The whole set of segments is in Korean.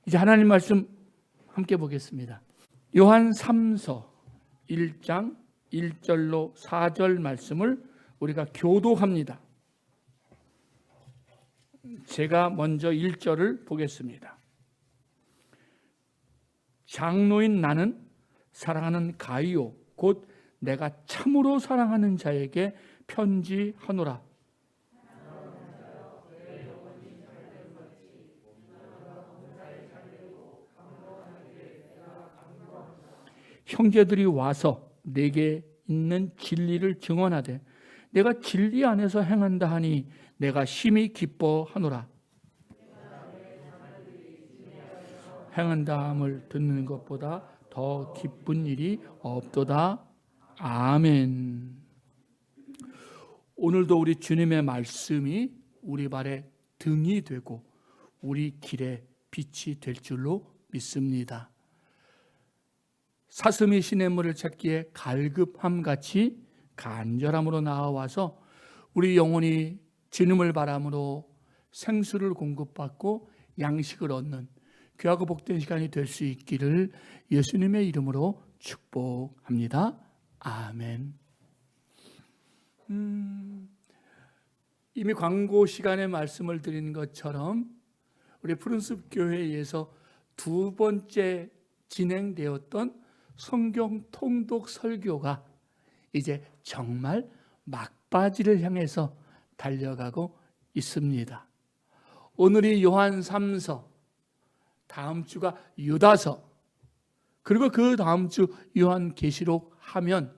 이제 하나님 말씀 함께 보겠습니다. 요한 3서 1장 1절로 4절 말씀을 우리가 교도합니다. 제가 먼저 1절을 보겠습니다. 장로인 나는 사랑하는 가이오 곧 내가 참으로 사랑하는 자에게 편지하노라. 형제들이 와서 내게 있는 진리를 증언하되 내가 진리 안에서 행한다 하니 내가 심히 기뻐하노라. 행한다 함을 듣는 것보다 더 기쁜 일이 없도다. 아멘. 오늘도 우리 주님의 말씀이 우리 발에 등이 되고 우리 길에 빛이 될 줄로 믿습니다. 사슴이 시냇물을 찾기에 갈급함같이 간절함으로 나와서 우리 영혼이 진음을 바람으로 생수를 공급받고 양식을 얻는 귀하고 복된 시간이 될 수 있기를 예수님의 이름으로 축복합니다. 아멘. 이미 광고 시간에 말씀을 드린 것처럼 우리 푸른숲 교회에서 두 번째 진행되었던 성경 통독 설교가 이제 정말 막바지를 향해서 달려가고 있습니다. 오늘이 요한 3서, 다음 주가 유다서, 그리고 그 다음 주 요한계시록 하면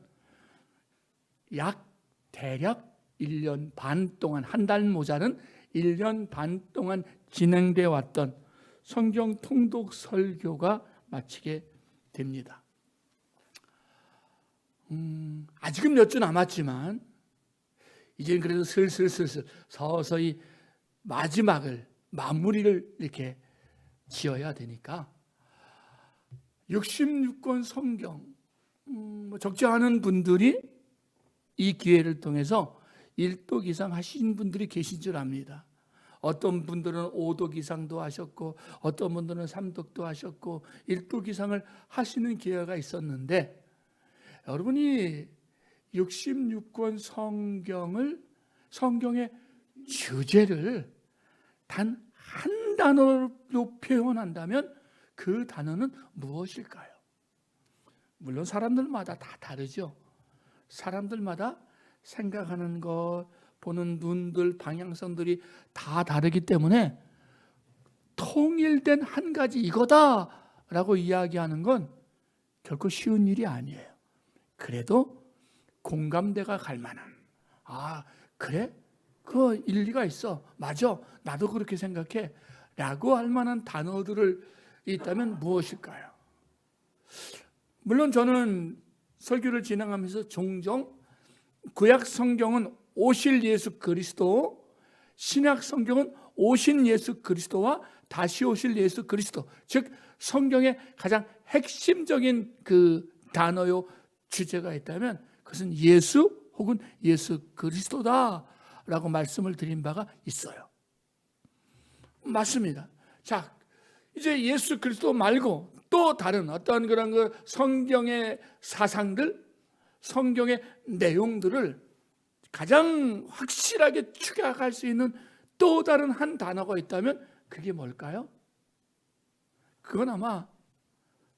대략 1년 반 동안, 한 달 모자른 1년 반 동안 진행되어 왔던 성경 통독 설교가 마치게 됩니다. 아직은 몇 주 남았지만 이제는 그래도 슬슬 서서히 마무리를 이렇게 지어야 되니까 66권 성경 적지 않은 분들이 이 기회를 통해서 1독 이상 하신 분들이 계신 줄 압니다. 어떤 분들은 5독 이상도 하셨고 어떤 분들은 3독도 하셨고 1독 이상을 하시는 기회가 있었는데 여러분이 66권 성경의 주제를 단 한 단어로 표현한다면 그 단어는 무엇일까요? 물론 사람들마다 다 다르죠. 사람들마다 생각하는 것, 보는 눈들, 방향성들이 다 다르기 때문에 통일된 한 가지 이거다라고 이야기하는 건 결코 쉬운 일이 아니에요. 그래도 공감대가 갈 만한, 그래? 그 일리가 있어. 맞아. 나도 그렇게 생각해. 라고 할 만한 단어들을 있다면 무엇일까요? 물론 저는 설교를 진행하면서 종종 구약 성경은 오실 예수 그리스도, 신약 성경은 오신 예수 그리스도와 다시 오실 예수 그리스도, 즉 성경의 가장 핵심적인 그 단어요 주제가 있다면 그것은 예수 혹은 예수 그리스도다라고 말씀을 드린 바가 있어요. 맞습니다. 자, 이제 예수 그리스도 말고 또 다른 어떤 그런 그 성경의 사상들, 성경의 내용들을 가장 확실하게 축약할 수 있는 또 다른 한 단어가 있다면 그게 뭘까요? 그건 아마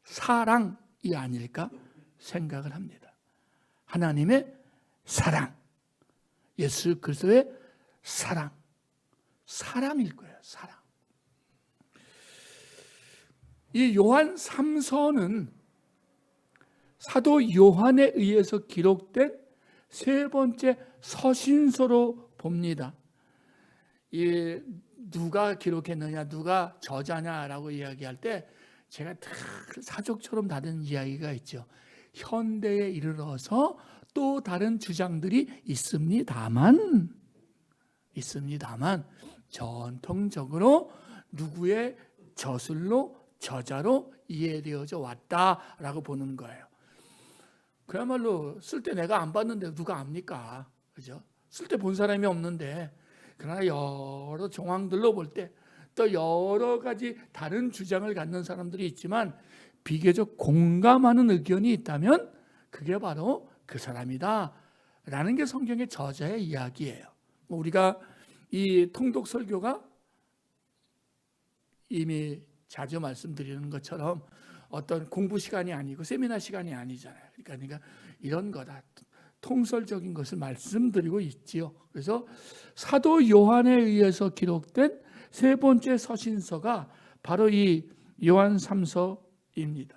사랑이 아닐까 생각을 합니다. 하나님의 사랑, 예수 그리스도의 사랑일 거예요. 사랑. 이 요한 3서는 사도 요한에 의해서 기록된 세 번째 서신서로 봅니다. 누가 기록했느냐, 누가 저자냐라고 이야기할 때 제가 사족처럼 다른 이야기가 있죠. 현대에 이르러서 또 다른 주장들이 있습니다만 전통적으로 누구의 저술로, 저자로 이해되어져 왔다라고 보는 거예요. 그야말로 쓸 때 내가 안 봤는데 누가 압니까? 그죠? 쓸 때 본 사람이 없는데, 그러나 여러 정황들로 볼 때 또 여러 가지 다른 주장을 갖는 사람들이 있지만 비교적 공감하는 의견이 있다면 그게 바로 그 사람이다 라는 게 성경의 저자의 이야기예요. 우리가 이 통독 설교가 이미 자주 말씀드리는 것처럼 어떤 공부 시간이 아니고 세미나 시간이 아니잖아요. 그러니까 이런 거다. 통설적인 것을 말씀드리고 있지요. 그래서 사도 요한에 의해서 기록된 세 번째 서신서가 바로 이 요한 3서입니다.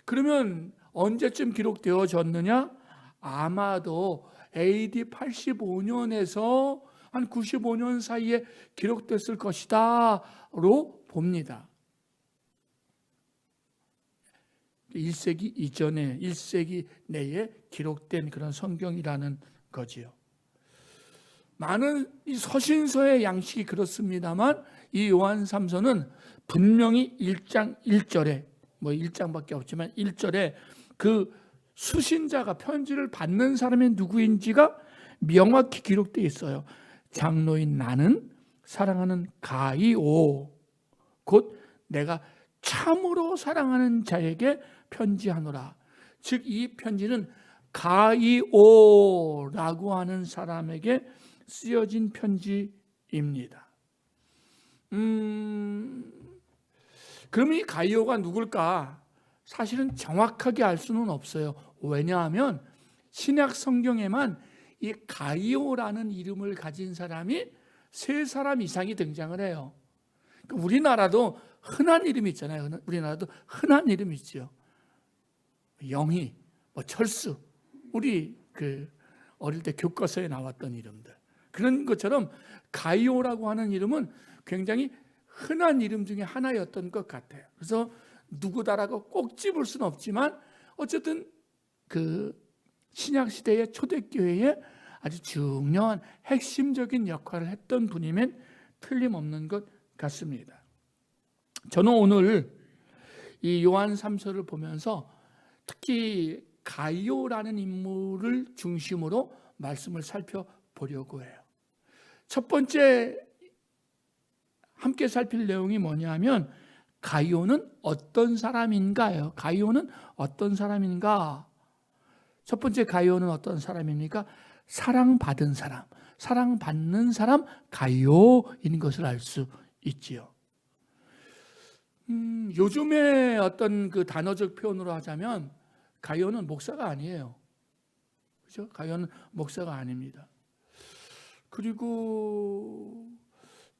그러면 언제쯤 기록되어졌느냐? 아마도 AD 85년에서 한 95년 사이에 기록됐을 것이다로 봅니다. 1세기 이전에 1세기 내에 기록된 그런 성경이라는 거지요. 많은 이 서신서의 양식이 그렇습니다만 이 요한 3서는 분명히 1장 1절에 1장밖에 없지만 1절에 그 수신자가 편지를 받는 사람이 누구인지가 명확히 기록되어 있어요. 장로인 나는 사랑하는 가이오 곧 내가 참으로 사랑하는 자에게 편지하노라. 즉 이 편지는 가이오라고 하는 사람에게 쓰여진 편지입니다. 그러면 이 가이오가 누굴까? 사실은 정확하게 알 수는 없어요. 왜냐하면 신약 성경에만 이 가이오라는 이름을 가진 사람이 3사람 이상이 등장을 해요. 우리나라도 흔한 이름 있잖아요. 우리나라도 흔한 이름 있죠. 영희, 철수, 우리 어릴 때 교과서에 나왔던 이름들. 그런 것처럼 가이오라고 하는 이름은 굉장히 흔한 이름 중에 하나였던 것 같아요. 그래서 누구다라고 꼭 집을 수는 없지만 어쨌든 그 신약 시대의 초대교회에 아주 중요한 핵심적인 역할을 했던 분이면 틀림없는 것 같습니다. 저는 오늘 이 요한 3서를 보면서 특히 가이오라는 인물을 중심으로 말씀을 살펴보려고 해요. 첫 번째 함께 살필 내용이 뭐냐면 가이오는 어떤 사람인가요? 가이오는 어떤 사람인가? 첫 번째 가이오는 어떤 사람입니까? 사랑받은 사람, 사랑받는 사람 가이오인 것을 알 수 있지요. 요즘에 어떤 그 단어적 표현으로 하자면 가이오는 목사가 아니에요. 그렇죠? 가이오는 목사가 아닙니다. 그리고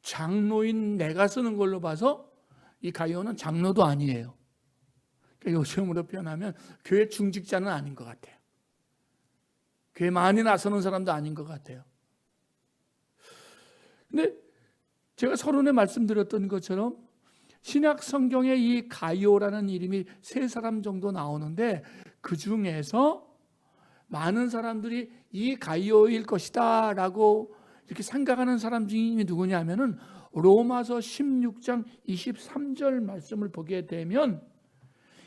장로인 내가 쓰는 걸로 봐서 이 가이오는 장로도 아니에요. 그러니까 요즘으로 표현하면 교회 중직자는 아닌 것 같아요. 교회 많이 나서는 사람도 아닌 것 같아요. 근데 제가 서론에 말씀드렸던 것처럼 신약 성경에 이 가이오라는 이름이 3사람 정도 나오는데 그 중에서 많은 사람들이 이 가이오일 것이다 라고 이렇게 생각하는 사람 중에 누구냐면은 로마서 16장 23절 말씀을 보게 되면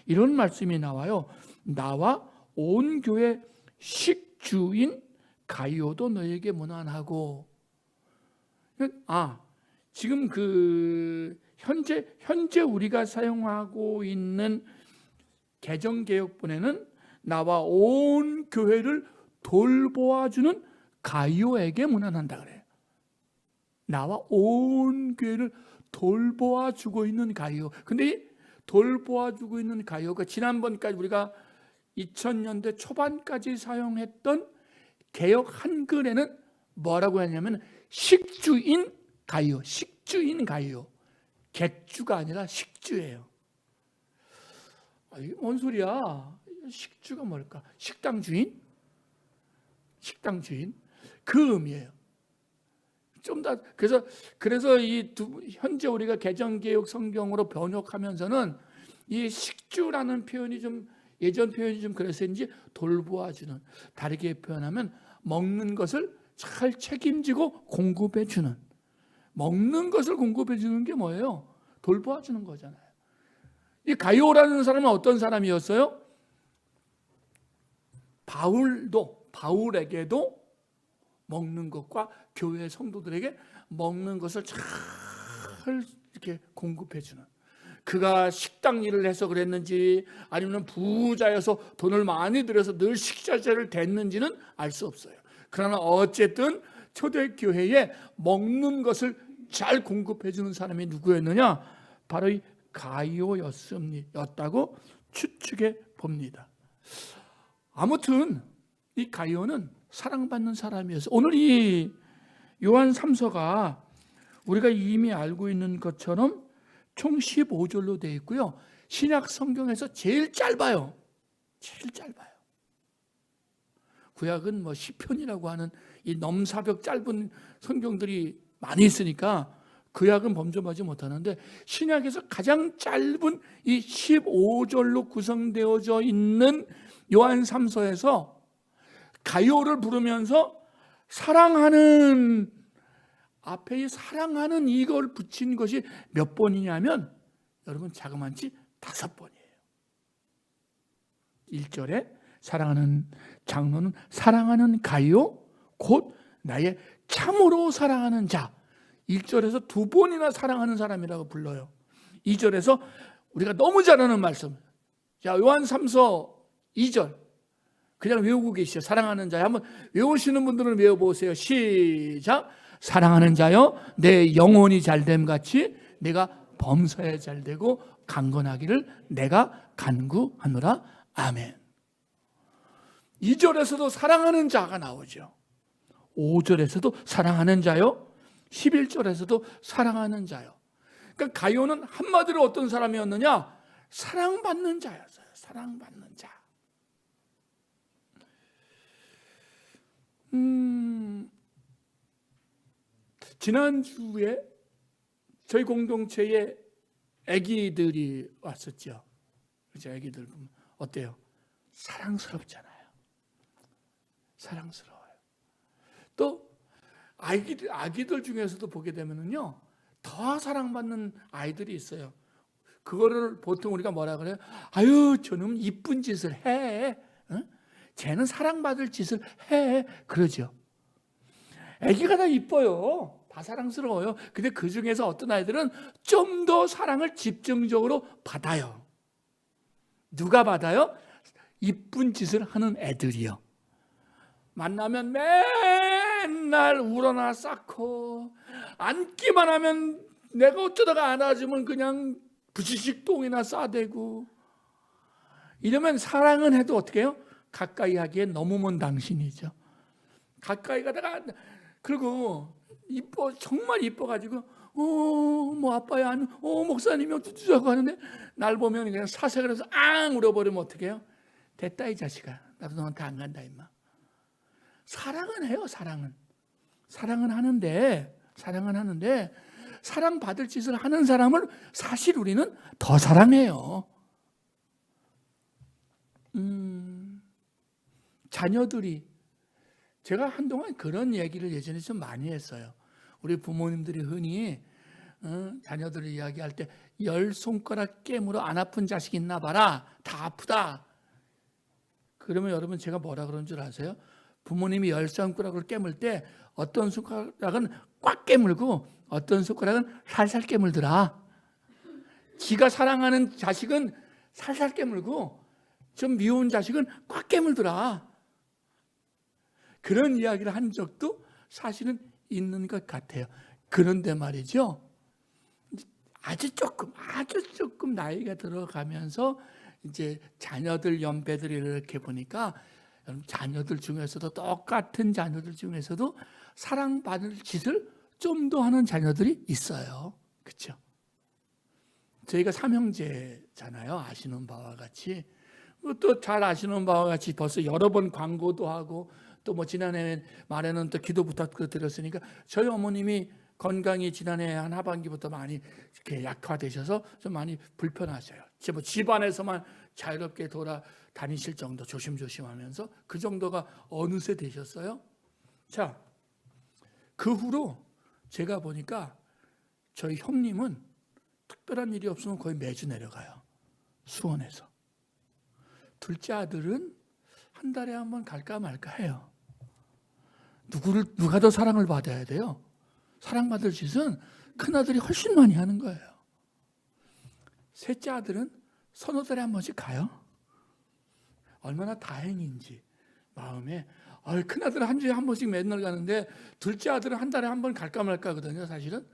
이런 말씀이 나와요. 나와 온 교회 식주인 가이오도 너에게 문안하고. 지금 현재 우리가 사용하고 있는 개정개혁본에는 나와 온 교회를 돌보아주는 가이오에게 문안한다 그래요. 나와 온 교회를 돌보아주고 있는 가이오. 근데 이 돌보아주고 있는 가이오가 지난번까지 우리가 2000년대 초반까지 사용했던 개혁 한글에는 뭐라고 했냐면 식주인 가이오, 식주인 가이오. 객주가 아니라 식주예요. 뭔 소리야? 식주가 뭘까? 식당 주인? 식당 주인? 그 의미예요. 좀 더 그래서 이 현재 우리가 개정개혁 성경으로 번역하면서는 이 식주라는 표현이 좀 예전 표현이 좀 그래서인지 돌보아주는, 다르게 표현하면 먹는 것을 잘 책임지고 공급해 주는, 먹는 것을 공급해 주는 게 뭐예요? 돌보아주는 거잖아요. 이 가이오라는 사람은 어떤 사람이었어요? 바울에게도 먹는 것과 교회 성도들에게 먹는 것을 잘 식탁을 이렇게 공급해 주는, 그가 식당 일을 해서 그랬는지 아니면 부자여서 돈을 많이 들여서 늘 식자재를 댔는지는 알 수 없어요. 그러나 어쨌든 초대교회에 먹는 것을 잘 공급해 주는 사람이 누구였느냐? 바로 이 가이오였다고 추측해 봅니다. 아무튼 이 가이오는 사랑받는 사람이어서 오늘 이 요한 3서가 우리가 이미 알고 있는 것처럼 총 15절로 되어 있고요. 신약 성경에서 제일 짧아요. 제일 짧아요. 구약은 뭐 시편이라고 하는 이 넘사벽 짧은 성경들이 많이 있으니까 구약은 범접하지 못하는데, 신약에서 가장 짧은 이 15절로 구성되어져 있는 요한 3서에서 가이오를 부르면서 사랑하는, 앞에 이 사랑하는 이걸 붙인 것이 몇 번이냐면 여러분 자그만치 5번이에요. 1절에 사랑하는 장로는 사랑하는 가이오 곧 나의 참으로 사랑하는 자. 1절에서 2번이나 사랑하는 사람이라고 불러요. 2절에서 우리가 너무 잘 아는 말씀. 자, 요한 3서 2절 그냥 외우고 계시죠. 사랑하는 자요. 한번 외우시는 분들은 외워보세요. 시작. 사랑하는 자여 내 영혼이 잘됨 같이 내가 범사에 잘되고 강건하기를 내가 간구하노라. 아멘. 2절에서도 사랑하는 자가 나오죠. 5절에서도 사랑하는 자요. 11절에서도 사랑하는 자요. 그러니까 가이오는 한마디로 어떤 사람이었느냐? 사랑받는 자였어요. 사랑받는 자. 지난주에 저희 공동체에 아기들이 왔었죠. 그죠? 아기들 보면 어때요? 사랑스럽잖아요. 사랑스러워요. 또 아기들 중에서도 보게 되면은요, 더 사랑받는 아이들이 있어요. 그거를 보통 우리가 뭐라 그래요? 아유, 저놈 이쁜 짓을 해. 응? 쟤는 사랑받을 짓을 해. 그러죠. 아기가 다 이뻐요. 다 사랑스러워요. 근데 그 중에서 어떤 아이들은 좀 더 사랑을 집중적으로 받아요. 누가 받아요? 이쁜 짓을 하는 애들이요. 만나면 맨날 울어나 쌓고, 앉기만 하면 내가 어쩌다가 안아주면 그냥 부시식 똥이나 싸대고, 이러면 사랑은 해도 어떻게 해요? 가까이 하기에 너무 먼 당신이죠. 가까이 가다가, 그리고 이뻐, 정말 이뻐가지고 뭐 아빠야, 목사님이 어쩌고 하는데 날 보면 그냥 사색을 해서 앙 울어버리면 어떻게 해요? 됐다 이 자식아, 나도 너한테 안 간다 임마. 사랑은 해요. 사랑은 하는데 사랑받을 짓을 하는 사람을 사실 우리는 더 사랑해요. 자녀들이, 제가 한동안 그런 얘기를 예전에 좀 많이 했어요. 우리 부모님들이 흔히 자녀들을 이야기할 때 10손가락 깨물어 안 아픈 자식 있나 봐라. 다 아프다. 그러면 여러분 제가 뭐라 그런 줄 아세요? 부모님이 10손가락을 깨물 때 어떤 손가락은 꽉 깨물고 어떤 손가락은 살살 깨물더라. 지가 사랑하는 자식은 살살 깨물고 좀 미운 자식은 꽉 깨물더라. 그런 이야기를 한 적도 사실은 있는 것 같아요. 그런데 말이죠, 아주 조금 나이가 들어가면서 이제 자녀들 연배들이 이렇게 보니까 자녀들 중에서도, 똑같은 자녀들 중에서도 사랑받을 짓을 좀 더 하는 자녀들이 있어요. 그렇죠? 저희가 삼형제잖아요. 아시는 바와 같이. 또 잘 아시는 바와 같이 벌써 여러 번 광고도 하고, 또 뭐 지난해 말에는 또 기도 부탁드렸으니까 저희 어머님이 건강이 지난해 한 하반기부터 많이 이렇게 약화되셔서 좀 많이 불편하셔요. 뭐 집안에서만 자유롭게 돌아다니실 정도, 조심조심하면서 그 정도가 어느새 되셨어요. 자, 그 후로 제가 보니까 저희 형님은 특별한 일이 없으면 거의 매주 내려가요. 수원에서. 둘째 아들은 한 달에 한 번 갈까 말까 해요. 누가 더 사랑을 받아야 돼요? 사랑받을 짓은 큰아들이 훨씬 많이 하는 거예요. 셋째 아들은 서너 달에 한 번씩 가요. 얼마나 다행인지 마음에. 큰아들은 한 주에 한 번씩 맨날 가는데 둘째 아들은 한 달에 한 번 갈까 말까 하거든요, 사실은.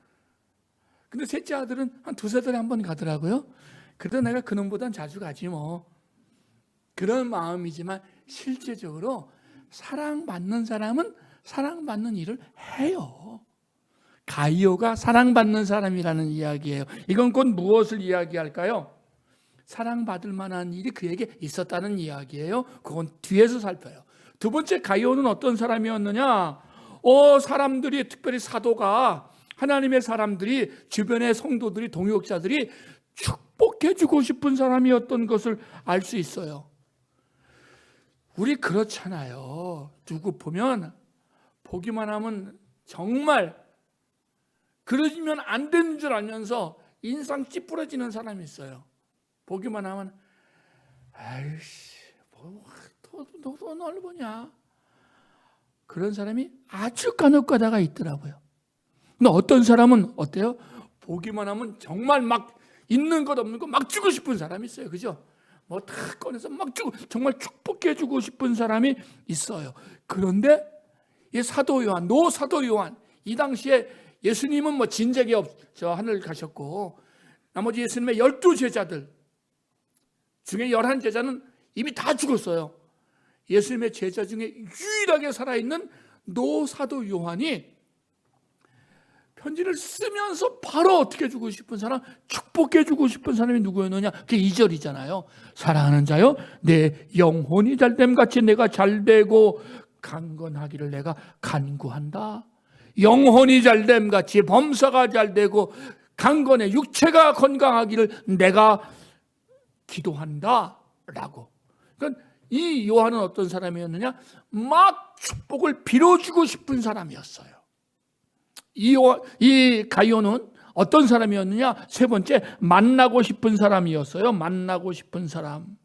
근데 셋째 아들은 한 두세 달에 한 번 가더라고요. 그래도 내가 그놈보단 자주 가지 뭐. 그런 마음이지만 실제적으로 사랑받는 사람은 사랑받는 일을 해요. 가이오가 사랑받는 사람이라는 이야기예요. 이건 곧 무엇을 이야기할까요? 사랑받을 만한 일이 그에게 있었다는 이야기예요. 그건 뒤에서 살펴요. 두 번째, 가이오는 어떤 사람이었느냐? 사람들이, 특별히 사도가, 하나님의 사람들이, 주변의 성도들이, 동역자들이 축복해주고 싶은 사람이었던 것을 알 수 있어요. 우리 그렇잖아요. 누구 보면 보기만 하면 정말 그러면 안 되는 줄 알면서 인상 찌푸러지는 사람이 있어요. 보기만 하면 아이씨, 너도 널 보냐? 그런 사람이 아주 간혹 가다가 있더라고요. 근데 어떤 사람은 어때요? 보기만 하면 정말 막 있는 것 없는 거 막 주고 싶은 사람이 있어요. 그죠? 뭐 다 꺼내서 막 주고, 정말 축복해 주고 싶은 사람이 있어요. 그런데 이 사도 요한, 노사도 요한, 이 당시에 예수님은 뭐 진작에 하늘 가셨고 나머지 예수님의 12제자들 중에 11제자는 이미 다 죽었어요. 예수님의 제자 중에 유일하게 살아있는 노사도 요한이 편지를 쓰면서 바로 어떻게 주고 싶은 사람, 축복해 주고 싶은 사람이 누구였느냐? 그게 2절이잖아요. 사랑하는 자여, 내 영혼이 잘됨 같이 내가 잘되고 강건하기를 내가 간구한다. 영혼이 잘됨 같이 범사가 잘되고 강건해 육체가 건강하기를 내가 기도한다 라고. 그러니까 이 요한은 어떤 사람이었느냐? 막 축복을 빌어주고 싶은 사람이었어요. 이 가이오는 어떤 사람이었느냐? 세 번째, 만나고 싶은 사람이었어요. 만나고 싶은 사람.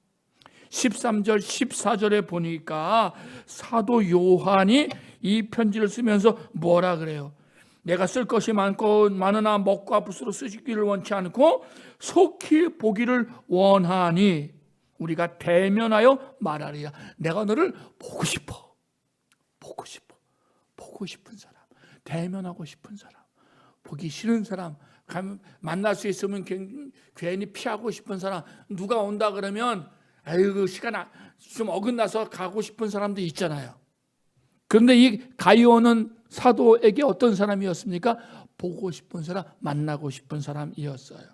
13절 14절에 보니까 사도 요한이 이 편지를 쓰면서 뭐라 그래요? 내가 쓸 것이 많으나 먹고 부스로 쓰기를 원치 않고 속히 보기를 원하니 우리가 대면하여 말하리라. 내가 너를 보고 싶어. 보고 싶은 사람. 대면하고 싶은 사람, 보기 싫은 사람, 만날 수 있으면 괜히 피하고 싶은 사람, 누가 온다 그러면 아이고 시간 좀 어긋나서 가고 싶은 사람도 있잖아요. 그런데 이 가이오는 사도에게 어떤 사람이었습니까? 보고 싶은 사람, 만나고 싶은 사람이었어요.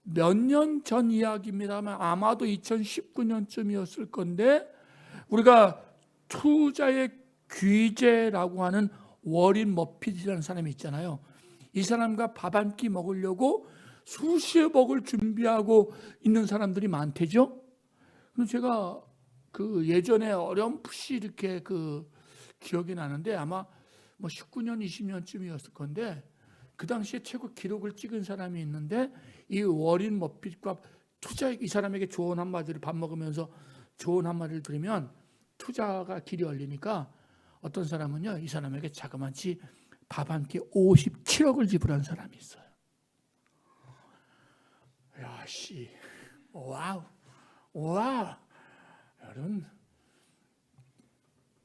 몇 년 전 이야기입니다만 아마도 2019년쯤이었을 건데 우리가 투자의 귀재라고 하는 워린 머핏이라는 사람이 있잖아요. 이 사람과 밥 한 끼 먹으려고 수십억을 준비하고 있는 사람들이 많대죠. 그럼 제가 그 예전에 어렴풋이 이렇게 그 기억이 나는데 아마 뭐 19년, 20년쯤이었을 건데 그 당시에 최고 기록을 찍은 사람이 있는데 이 워린 머핏과 이 사람에게 조언 한마디를 밥 먹으면서 조언 한마디를 들으면 투자가 길이 열리니까 어떤 사람은요, 이 사람에게 자그마치 밥 한 끼 57억을 지불한 사람이 있어요. 야, 씨, 와우. 여러분,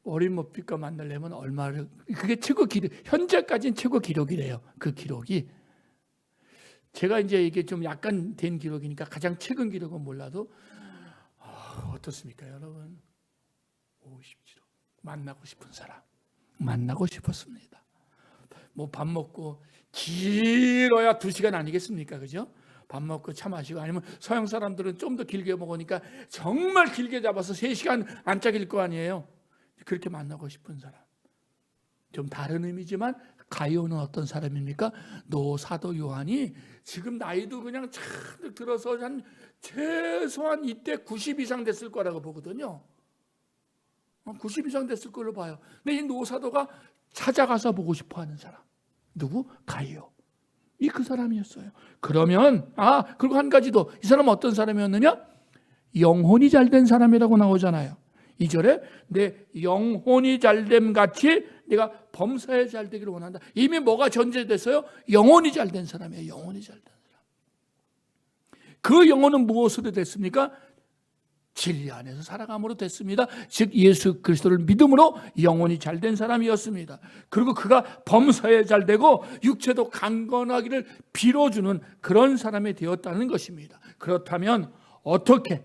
워린 머핏과 만나려면 얼마를, 그게 최고 기록, 현재까지는 최고 기록이래요. 그 기록이. 제가 이제 이게 좀 약간 된 기록이니까 가장 최근 기록은 몰라도, 어떻습니까, 여러분? 57억. 만나고 싶은 사람. 만나고 싶었습니다. 뭐 밥 먹고, 길어야 2시간 아니겠습니까? 그죠? 밥 먹고 차 마시고, 아니면 서양 사람들은 좀 더 길게 먹으니까 정말 길게 잡아서 3시간 안 짝일 거 아니에요. 그렇게 만나고 싶은 사람. 좀 다른 의미지만 가이오는 어떤 사람입니까? 노사도 요한이 지금 나이도 그냥 잔뜩 들어서 한 최소한 이때 90 이상 됐을 거라고 보거든요. 90 이상 됐을 걸로 봐요. 근데 이 노사도가 찾아가서 보고 싶어하는 사람. 누구? 가이오. 이 그 사람이었어요. 그러면 그리고 한 가지 더. 이 사람은 어떤 사람이었느냐? 영혼이 잘된 사람이라고 나오잖아요. 2절에 내 영혼이 잘됨 같이 내가 범사에 잘 되기를 원한다. 이미 뭐가 전제됐어요? 영혼이 잘 된 사람이에요. 영혼이 잘 된 사람. 그 영혼은 무엇으로 됐습니까? 진리 안에서 살아감으로 됐습니다. 즉 예수 그리스도를 믿음으로 영혼이 잘 된 사람이었습니다. 그리고 그가 범사에 잘 되고 육체도 강건하기를 빌어주는 그런 사람이 되었다는 것입니다. 그렇다면 어떻게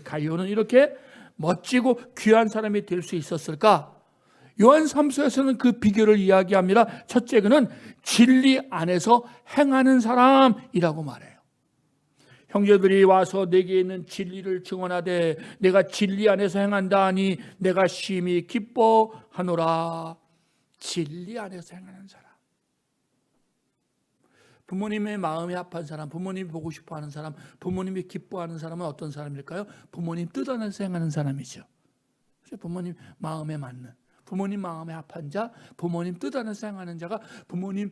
가이오는 이렇게 멋지고 귀한 사람이 될 수 있었을까? 요한 3서에서는 그 비결을 이야기합니다. 첫째, 그는 진리 안에서 행하는 사람이라고 말해요. 형제들이 와서 내게 있는 진리를 증언하되 내가 진리 안에서 행한다 하니 내가 심히 기뻐하노라. 진리 안에서 행하는 사람. 부모님의 마음이 합한 사람, 부모님이 보고 싶어하는 사람, 부모님이 기뻐하는 사람은 어떤 사람일까요? 부모님 뜻 안에서 행하는 사람이죠. 부모님 마음에 맞는, 부모님 마음에 합한 자, 부모님 뜻 안에서 행하는 자가 부모님의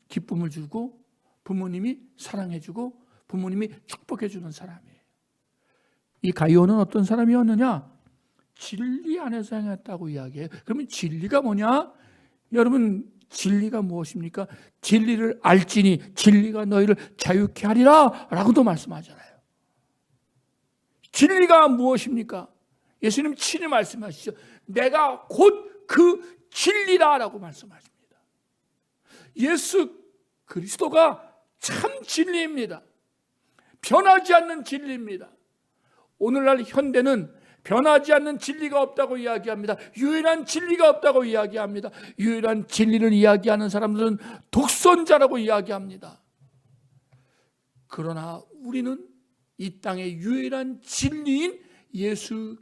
기쁨을 주고 부모님이 사랑해주고 부모님이 축복해주는 사람이에요. 이 가이오는 어떤 사람이었느냐? 진리 안에서 행했다고 이야기해요. 그러면 진리가 뭐냐? 여러분, 진리가 무엇입니까? 진리를 알지니 진리가 너희를 자유케 하리라 라고도 말씀하잖아요. 진리가 무엇입니까? 예수님 친히 말씀하시죠. 내가 곧 그 진리라 라고 말씀하십니다. 예수 그리스도가 참 진리입니다. 변하지 않는 진리입니다. 오늘날 현대는 변하지 않는 진리가 없다고 이야기합니다. 유일한 진리가 없다고 이야기합니다. 유일한 진리를 이야기하는 사람들은 독선자라고 이야기합니다. 그러나 우리는 이 땅의 유일한 진리인 예수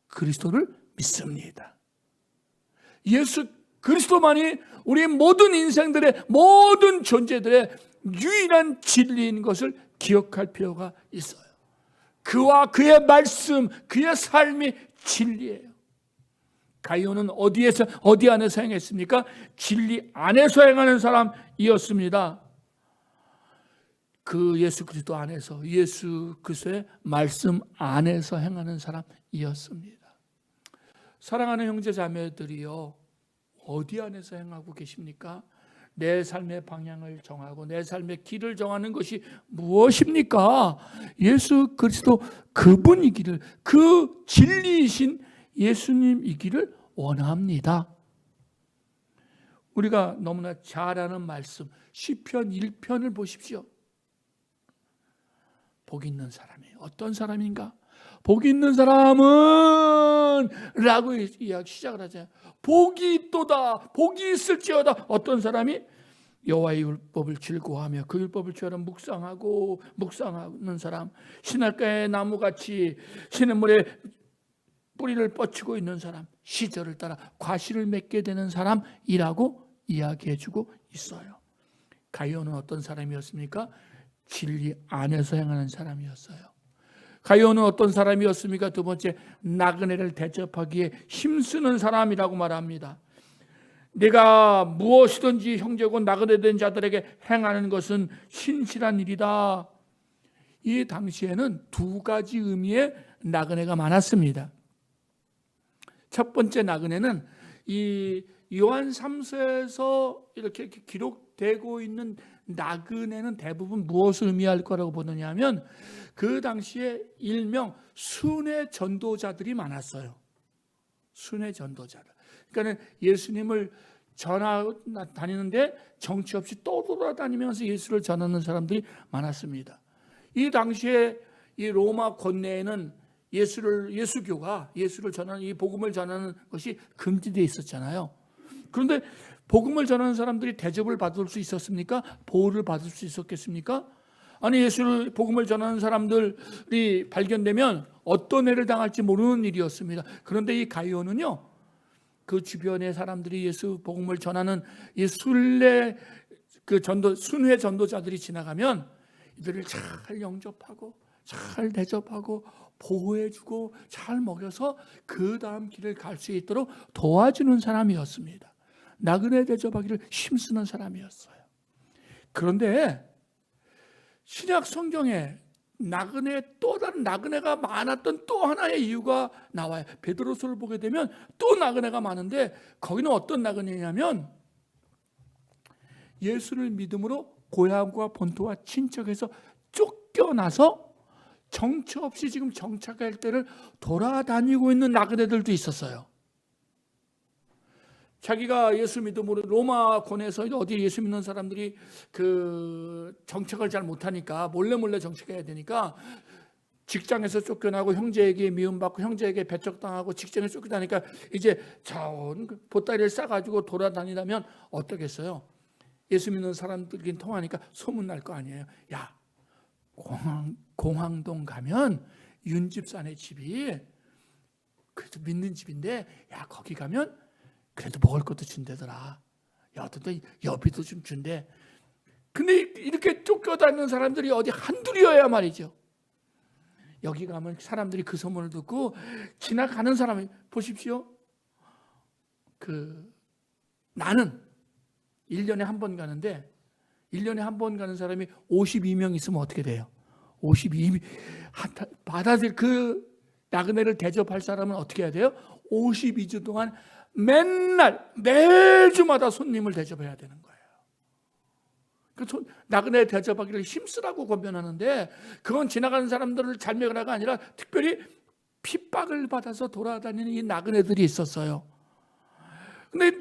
그리스도를 믿습니다. 예수 그리스도만이 우리 모든 인생들의 모든 존재들의 유일한 진리인 것을 기억할 필요가 있어요. 그와 그의 말씀, 그의 삶이 진리예요. 가이오는 어디 안에서 행했습니까? 진리 안에서 행하는 사람이었습니다. 그 예수 그리스도 안에서, 예수 그리스도의 말씀 안에서 행하는 사람이었습니다. 사랑하는 형제 자매들이요, 어디 안에서 행하고 계십니까? 내 삶의 방향을 정하고 내 삶의 길을 정하는 것이 무엇입니까? 예수 그리스도 그분이기를, 그 진리이신 예수님이기를 원합니다. 우리가 너무나 잘 아는 말씀 시편 1편을 보십시오. 복 있는 사람이 어떤 사람인가? 복 있는 사람은 라고 시작을 하잖아요. 복이 있도다, 복이 있을지어다. 어떤 사람이 여호와의 율법을 즐거워하며 그 율법을 주로 묵상하는 사람, 시냇가의 나무같이 시냇물에 뿌리를 뻗치고 있는 사람, 시절을 따라 과실을 맺게 되는 사람이라고 이야기해주고 있어요. 가이오는 어떤 사람이었습니까? 진리 안에서 행하는 사람이었어요. 가이오는 어떤 사람이었습니까? 두 번째, 나그네를 대접하기에 힘쓰는 사람이라고 말합니다. 내가 무엇이든지 형제고 나그네된 자들에게 행하는 것은 신실한 일이다. 이 당시에는 두 가지 의미의 나그네가 많았습니다. 첫 번째 나그네는 이 요한 3서에서 이렇게 기록되고 있는 나그네는 대부분 무엇을 의미할 거라고 보느냐 하면 그 당시에 일명 순회 전도자들이 많았어요. 순회 전도자들. 그러니까 예수님을 다니는데 정치 없이 떠돌아다니면서 예수를 전하는 사람들이 많았습니다. 이 당시에 이 로마 권내에는 예수교가 예수를 전하는, 이 복음을 전하는 것이 금지되어 있었잖아요. 그런데 복음을 전하는 사람들이 대접을 받을 수 있었습니까? 보호를 받을 수 있었겠습니까? 아니, 복음을 전하는 사람들이 발견되면 어떤 애를 당할지 모르는 일이었습니다. 그런데 이 가이오는요, 그 주변의 사람들이 예수 복음을 전하는 이 순회 전도자들이 지나가면 이들을 잘 영접하고 잘 대접하고 보호해주고 잘 먹여서 그 다음 길을 갈 수 있도록 도와주는 사람이었습니다. 나그네 대접하기를 힘쓰는 사람이었어요. 그런데 신약 성경에는 또 다른 나그네가 많았던 또 하나의 이유가 나와요. 베드로서를 보게 되면 또 나그네가 많은데 거기는 어떤 나그네냐면 예수를 믿음으로 고향과 본토와 친척에서 쫓겨나서 정처 없이 지금 정착할 때를 돌아다니고 있는 나그네들도 있었어요. 자기가 예수 믿음으로 로마권에서 어디 예수 믿는 사람들이 그 정착을 잘 못하니까 몰래 정착해야 되니까 직장에서 쫓겨나고 형제에게 미움받고 형제에게 배척당하고 직장에서 쫓겨나니까 이제 자원 보따리를 싸가지고 돌아다니려면 어떻겠어요? 예수 믿는 사람들끼리 통하니까 소문날 거 아니에요. 야, 공항동 가면 윤집사네 집이 그래도 믿는 집인데 야 거기 가면 그래도 먹을 것도 준대더라. 야, 어떤 여비도 좀 준대. 근데 이렇게 쫓겨다니는 사람들이 어디 한둘이어야 말이죠. 여기 가면 사람들이 그 소문을 듣고 지나가는 사람이 보십시오. 나는 1년에 한 번 가는데 1년에 한 번 가는 사람이 52명 있으면 어떻게 돼요? 52명 받아들 그 나그네를 대접할 사람은 어떻게 해야 돼요? 52주 동안 매주마다 손님을 대접해야 되는 거예요. 나그네 대접하기를 힘쓰라고 권면하는데 그건 지나가는 사람들을 잘 먹으라가 아니라 특별히 핍박을 받아서 돌아다니는 이 나그네들이 있었어요. 근데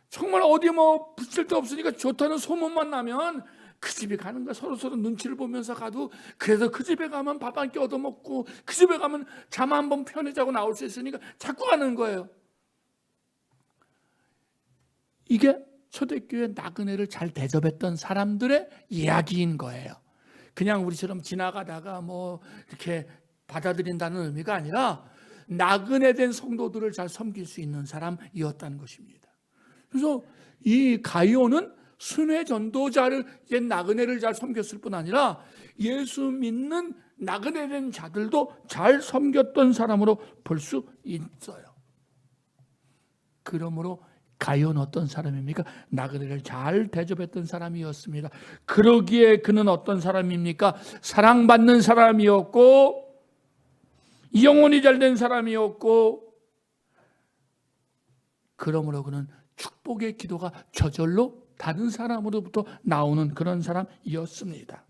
정말 어디 붙일 데 없으니까 좋다는 소문만 나면 그 집에 가는 거야. 서로 눈치를 보면서 가도 그래서 그 집에 가면 밥 한 끼 얻어먹고 그 집에 가면 잠 한 번 편히 자고 나올 수 있으니까 자꾸 가는 거예요. 이게 초대교회 나그네를 잘 대접했던 사람들의 이야기인 거예요. 그냥 우리처럼 지나가다가 이렇게 받아들인다는 의미가 아니라 나그네된 성도들을 잘 섬길 수 있는 사람이었다는 것입니다. 그래서 이 가이오는 순회 전도자를 나그네를 잘 섬겼을 뿐 아니라 예수 믿는 나그네된 자들도 잘 섬겼던 사람으로 볼 수 있어요. 그러므로 가이오는 어떤 사람입니까? 나그네를 잘 대접했던 사람이었습니다. 그러기에 그는 어떤 사람입니까? 사랑받는 사람이었고 영혼이 잘된 사람이었고 그러므로 그는 축복의 기도가 저절로 다른 사람으로부터 나오는 그런 사람이었습니다.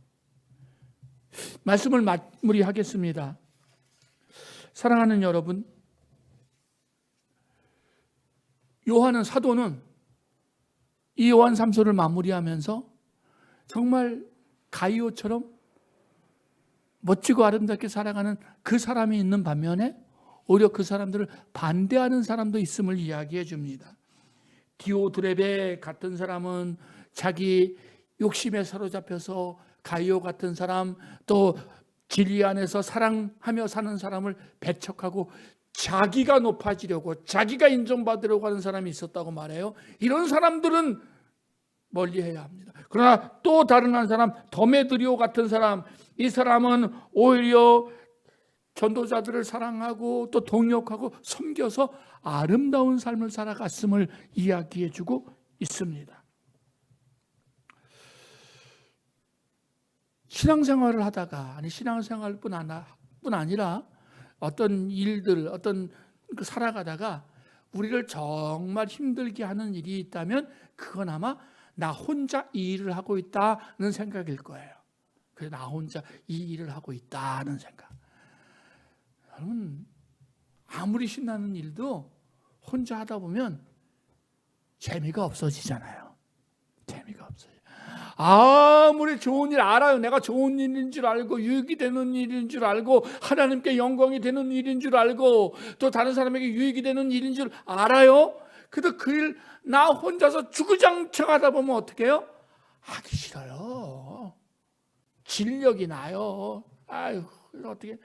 말씀을 마무리하겠습니다. 사랑하는 여러분, 사도는 이 요한 3서를 마무리하면서 정말 가이오처럼 멋지고 아름답게 살아가는 그 사람이 있는 반면에 오히려 그 사람들을 반대하는 사람도 있음을 이야기해 줍니다. 디오드레베 같은 사람은 자기 욕심에 사로잡혀서 가이오 같은 사람, 또 진리 안에서 사랑하며 사는 사람을 배척하고 자기가 높아지려고 자기가 인정받으려고 하는 사람이 있었다고 말해요. 이런 사람들은 멀리해야 합니다. 그러나 또 다른 한 사람, 더메드리오 같은 사람, 이 사람은 오히려 전도자들을 사랑하고 또 동역하고 섬겨서 아름다운 삶을 살아갔음을 이야기해주고 있습니다. 신앙생활을 하다가 신앙생활뿐 아니라 어떤 일들, 살아가다가 우리를 정말 힘들게 하는 일이 있다면 그건 아마 나 혼자 이 일을 하고 있다는 생각일 거예요. 그래서 나 혼자 이 일을 하고 있다는 생각. 여러분, 아무리 신나는 일도 혼자 하다 보면 재미가 없어지잖아요. 재미가 없어요. 아무리 좋은 일 알아요. 내가 좋은 일인 줄 알고 유익이 되는 일인 줄 알고 하나님께 영광이 되는 일인 줄 알고 또 다른 사람에게 유익이 되는 일인 줄 알아요. 그래도 그 일 나 혼자서 주구장창 하다 보면 어떻게 해요? 하기 싫어요. 진력이 나요. 아유, 어떻게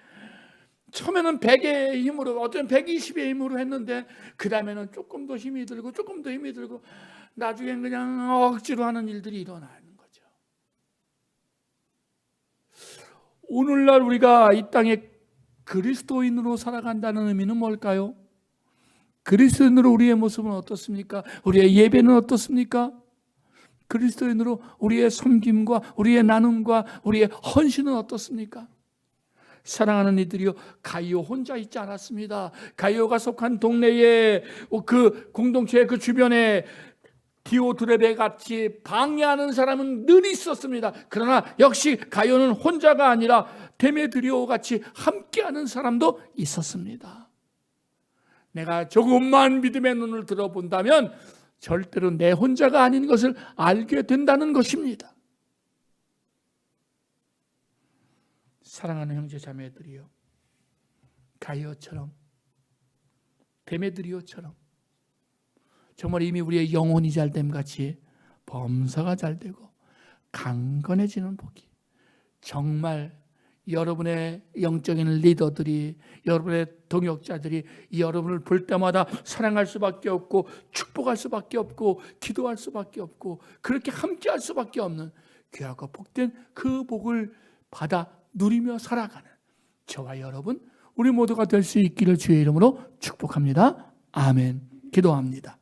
처음에는 100의 힘으로, 어쩌면 120의 힘으로 했는데 그 다음에는 조금 더 힘이 들고 조금 더 힘이 들고 나중엔 그냥 억지로 하는 일들이 일어나는 거죠. 오늘날 우리가 이 땅에 그리스도인으로 살아간다는 의미는 뭘까요? 그리스도인으로 우리의 모습은 어떻습니까? 우리의 예배는 어떻습니까? 그리스도인으로 우리의 섬김과 우리의 나눔과 우리의 헌신은 어떻습니까? 사랑하는 이들이요, 가이오 혼자 있지 않았습니다. 가이오가 속한 동네에, 그 공동체의 그 주변에 디오드레베 같이 방해하는 사람은 늘 있었습니다. 그러나 역시 가이오는 혼자가 아니라 데메드리오 같이 함께하는 사람도 있었습니다. 내가 조금만 믿음의 눈을 들어본다면 절대로 내 혼자가 아닌 것을 알게 된다는 것입니다. 사랑하는 형제 자매들이요, 가이오처럼, 데메드리오처럼 정말 이미 우리의 영혼이 잘됨 같이 범사가 잘되고 강건해지는 복이, 정말 여러분의 영적인 리더들이, 여러분의 동역자들이 여러분을 볼 때마다 사랑할 수밖에 없고 축복할 수밖에 없고 기도할 수밖에 없고 그렇게 함께할 수밖에 없는 귀하고 복된 그 복을 받아 누리며 살아가는 저와 여러분, 우리 모두가 될 수 있기를 주의 이름으로 축복합니다. 아멘. 기도합니다.